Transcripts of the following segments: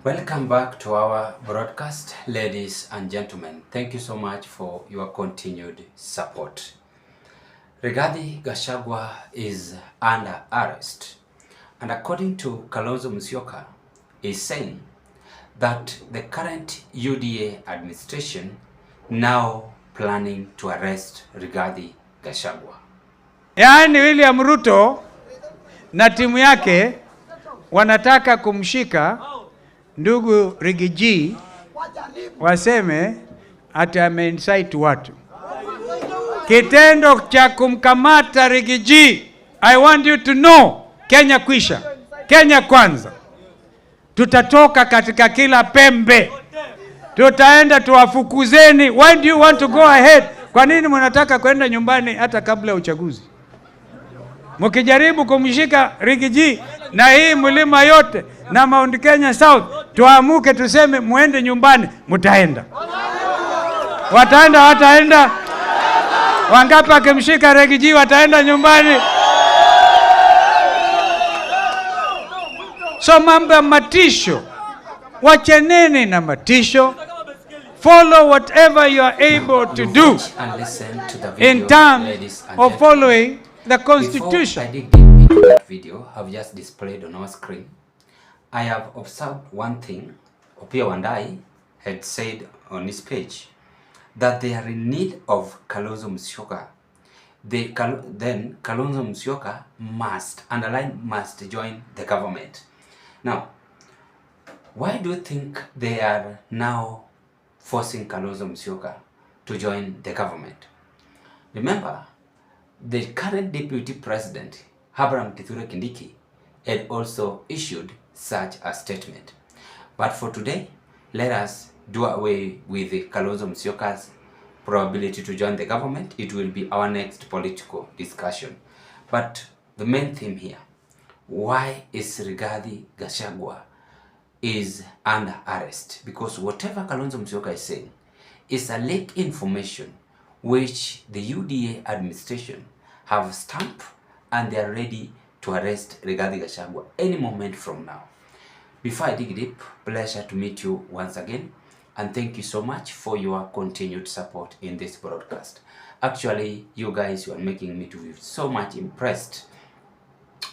Welcome back to our broadcast, ladies and gentlemen. Thank you so much for your continued support. Rigathi Gashagua is under arrest, and according to Kalonzo Musyoka, is saying that the current UDA administration now planning to arrest Rigathi Gashagua. Yaani William Ruto na timu yake wanataka kumshika ndugu Rigathi, waseme ati ameincite watu. Kitendo cha kumkamata Rigathi, I want you to know, Kenya kwisha, Kenya kwanza. Tutatoka katika kila pembe, tutaenda tuwafukuzeni. Why do you want to go ahead? Kwa nini mnataka kwenda nyumbani hata kabla ya uchaguzi? Mkijaribu kumshika Rigathi na hii mlima yote na Mount Kenya South, tuamuke tuseme muende nyumbani, mtaenda. Wataenda wataenda? Wangapi akimshika Rigathi wataenda nyumbani? So mambo ya matisho, wacheneni na matisho. Follow whatever you are able to do in terms of following the Constitution. Before I dig deep into that video I've just displayed on our screen, I have observed one thing. Opiyo Wandayi had said on his page that they are in need of Kalonzo Musyoka. Then Kalonzo Musyoka must, underline must, join the government. Now, why do you think they are now forcing Kalonzo Musyoka to join the government? Remember, the current deputy president, Abraham Kithure Kindiki, had also issued such a statement. But for today, let us do away with Kalonzo Musyoka's probability to join the government. It will be our next political discussion. But the main theme here, why is Rigathi Gashagua is under arrest? Because whatever Kalonzo Musyoka is saying is a leaked information which the UDA administration have stamped, and they are ready to arrest Rigathi Gashagua any moment from now. Before I dig deep, pleasure to meet you once again, and thank you so much for your continued support in this broadcast. Actually, you guys, you are making me to be so much impressed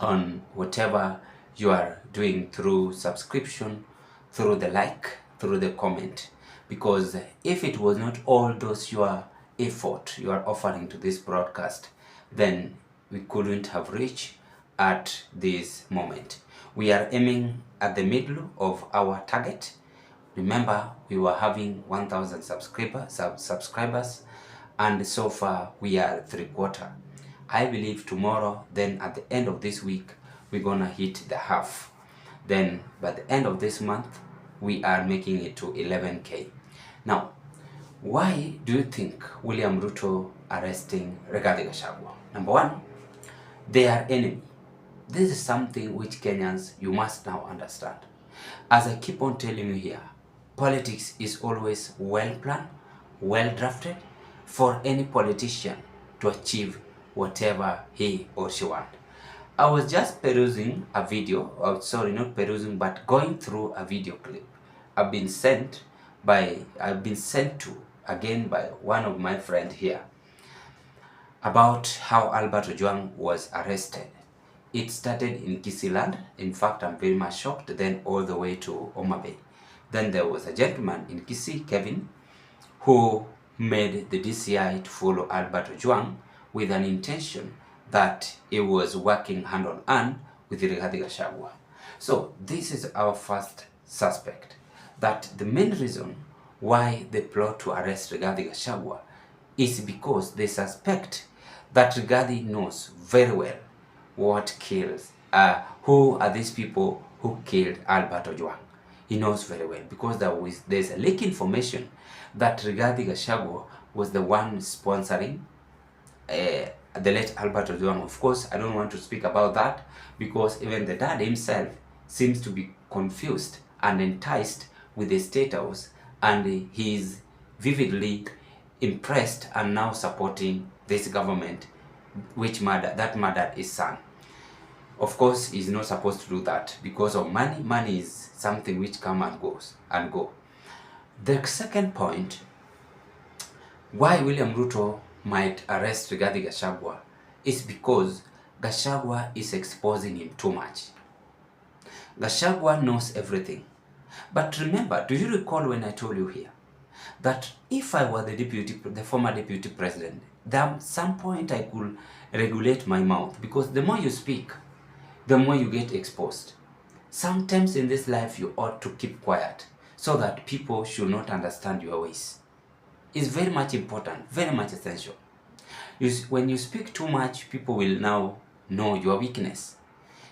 on whatever you are doing through subscription, through the like, through the comment, because if it was not all those your effort you are offering to this broadcast, then we couldn't have reached at this moment. We are aiming at the middle of our target. Remember, we were having 1,000 subscribers, and so far we are 3/4. I believe tomorrow, then at the end of this week, we're gonna hit the half. Then by the end of this month, we are making it to 11K. Now, why do you think William Ruto arresting Rigathi Gashagua? Number one, they are enemy. This is something which Kenyans, you must now understand. As I keep on telling you here, politics is always well planned, well drafted for any politician to achieve whatever he or she wants. I was just perusing a video, not perusing, but going through a video clip I've been sent to again by one of my friends here, about how Albert Ojwang was arrested. It started in Kisiland. In fact, I'm very much shocked. Then all the way to Homa Bay. Then there was a gentleman in Kisii, Kevin, who made the DCI to follow Albert Ojwang with an intention that he was working hand on hand with Rigathi Gashagua. So this is our first suspect, that the main reason why they plot to arrest Rigathi Gashagua is because they suspect that Rigathi knows very well what kills, who are these people who killed Albert Ojwang. He knows very well, because there's a leak information that Rigathi Gashagua was the one sponsoring the late Albert Ojwang. Of course, I don't want to speak about that, because even the dad himself seems to be confused and enticed with the State House, and he's vividly impressed and now supporting this government which murdered his son. Of course, he's not supposed to do that because of money. Money is something which come and goes and go. The second point, why William Ruto might arrest Rigathi Gashagua is because Gashagua is exposing him too much. Gashagua knows everything. But remember, do you recall when I told you here that if I were the former deputy president, at some point I could regulate my mouth, because the more you speak, the more you get exposed. Sometimes in this life you ought to keep quiet so that people should not understand your ways. It's very much important, very much essential. When you speak too much, people will now know your weakness.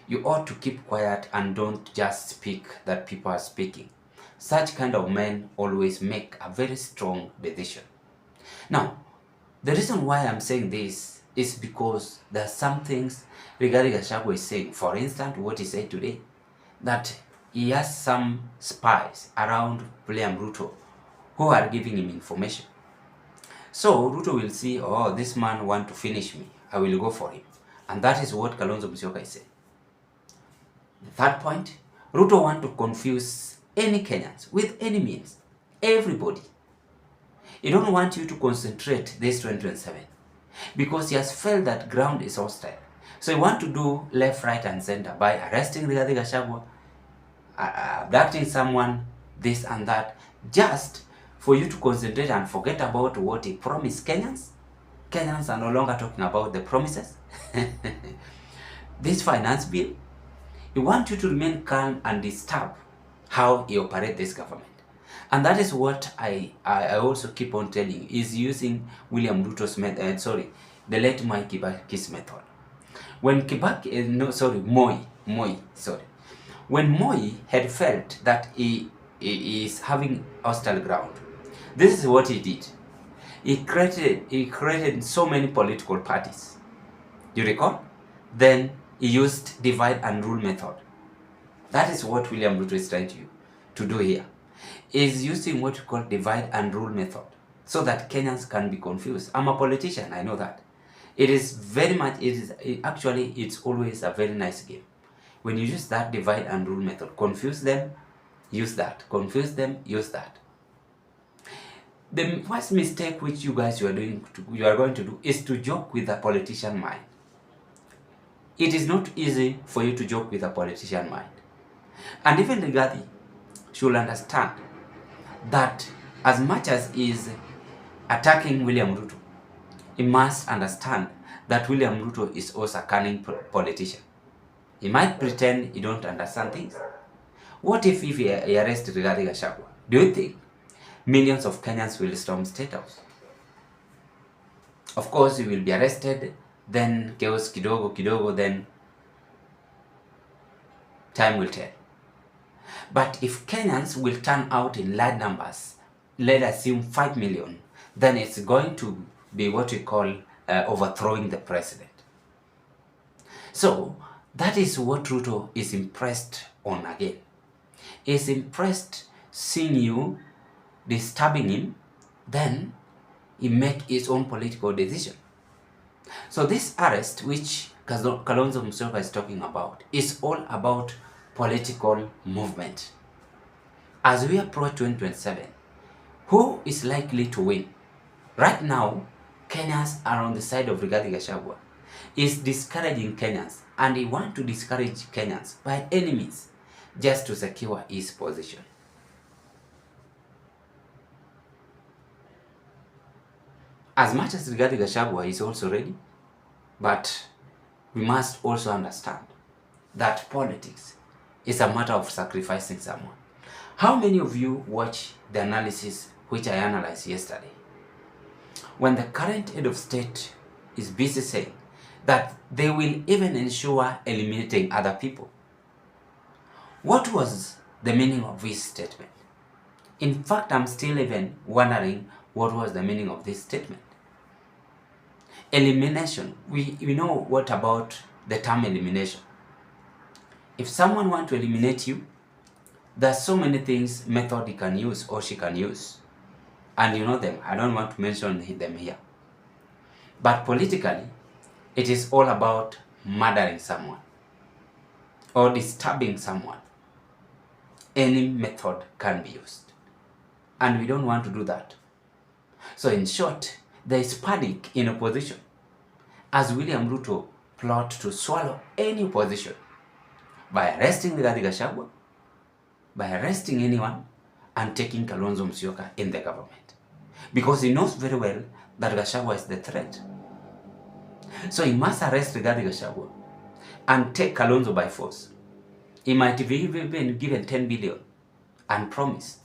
You ought to keep quiet and don't just speak that people are speaking. Such kind of men always make a very strong decision. Now, the reason why I'm saying this is because there are some things Rigathi Gachagua is saying. For instance, what he said today, that he has some spies around William Ruto who are giving him information. So Ruto will see, oh, this man want to finish me, I will go for him. And that is what Kalonzo Musyoka is saying. The third point, Ruto want to confuse any Kenyans with any means, everybody. He don't want you to concentrate this 2027 because he has felt that ground is hostile. So he want to do left, right and center by arresting Rigathi Gachagua, abducting someone, this and that, just for you to concentrate and forget about what he promised Kenyans. Kenyans are no longer talking about the promises. This finance bill, he wants you to remain calm and disturb how he operates this government. And that is what I also keep on telling you, is using William Ruto's method, the late Moi Kibaki's method. When When Moi had felt that he is having hostile ground, this is what he did. He created so many political parties. You recall? Then he used divide and rule method. That is what William Ruto is trying to do here. Is using what you call divide and rule method so that Kenyans can be confused. I'm a politician, I know that. It is very much, it's always a very nice game. When you use that divide and rule method, confuse them, use that. Confuse them, use that. The first mistake which you guys you are going to do is to joke with a politician mind. It is not easy for you to joke with a politician mind. And even Rigathi should understand that as much as he is attacking William Ruto, he must understand that William Ruto is also a cunning politician. He might pretend he don't understand things. What if he arrested Rigathi Gachagua? Do you think millions of Kenyans will storm State House? Of course, he will be arrested, then chaos kidogo, then time will tell. But if Kenyans will turn out in large numbers, let us assume 5 million, then it's going to be what we call overthrowing the president. So that is what Ruto is impressed on again. He's impressed seeing you disturbing him, then he make his own political decision. So this arrest, which Kalonzo Musyoka is talking about, is all about political movement. As we approach 2027, who is likely to win? Right now, Kenyans are on the side of Rigathi Gachagua. He's discouraging Kenyans, and he wants to discourage Kenyans by any means just to secure his position. As much as Rigathi Gachagua is also ready, but we must also understand that politics is a matter of sacrificing someone. How many of you watch the analysis which I analyzed yesterday? When the current head of state is busy saying that they will even ensure eliminating other people. What was the meaning of this statement? In fact, I'm still even wondering what was the meaning of this statement. Elimination. We know what about the term elimination. If someone wants to eliminate you, there are so many things, method he can use or she can use. And you know them. I don't want to mention them here. But politically, it is all about murdering someone or disturbing someone. any method can be used. And we don't want to do that. So in short, there is panic in opposition as William Ruto plot to swallow any opposition by arresting Rigathi Gashagua, by arresting anyone, and taking Kalonzo Musyoka in the government. Because he knows very well that Gashagua is the threat. So he must arrest Rigathi Gashagua and take Kalonzo by force. He might have even been given 10 billion and promised,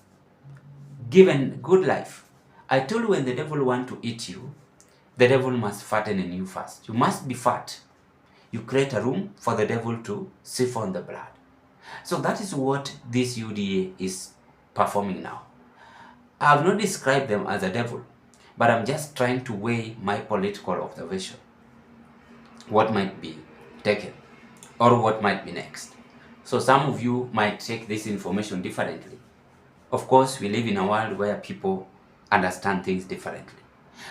given good life. I told you, when the devil wants to eat you, the devil must fatten in you first. You must be fat. You create a room for the devil to siphon the blood. So that is what this UDA is performing now. I have not described them as a devil, but I'm just trying to weigh my political observation. What might be taken or what might be next. So some of you might take this information differently. Of course, we live in a world where people understand things differently.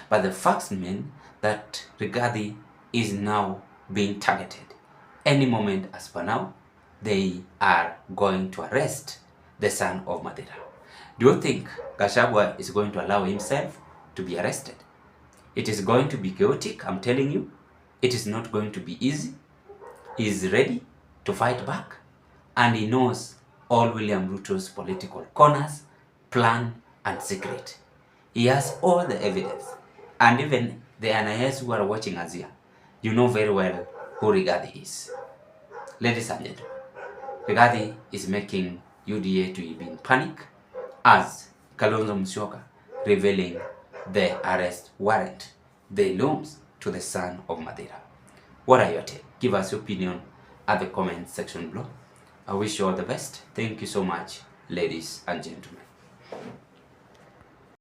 But the facts mean that Rigathi is now being targeted. Any moment as per now, they are going to arrest the son of Madera. Do you think Gashagua is going to allow himself to be arrested? It is going to be chaotic, I'm telling you. It is not going to be easy. He is ready to fight back, and he knows all William Ruto's political corners, plan, and secret. He has all the evidence. And even the NIS who are watching us here, you know very well who Rigathi is. Ladies and gentlemen, Rigathi is making UDA to be in panic as Kalonzo Musyoka revealing the arrest warrant they looms to the son of Madera. What are your take? Give us your opinion at the comment section below. I wish you all the best. Thank you so much, ladies and gentlemen.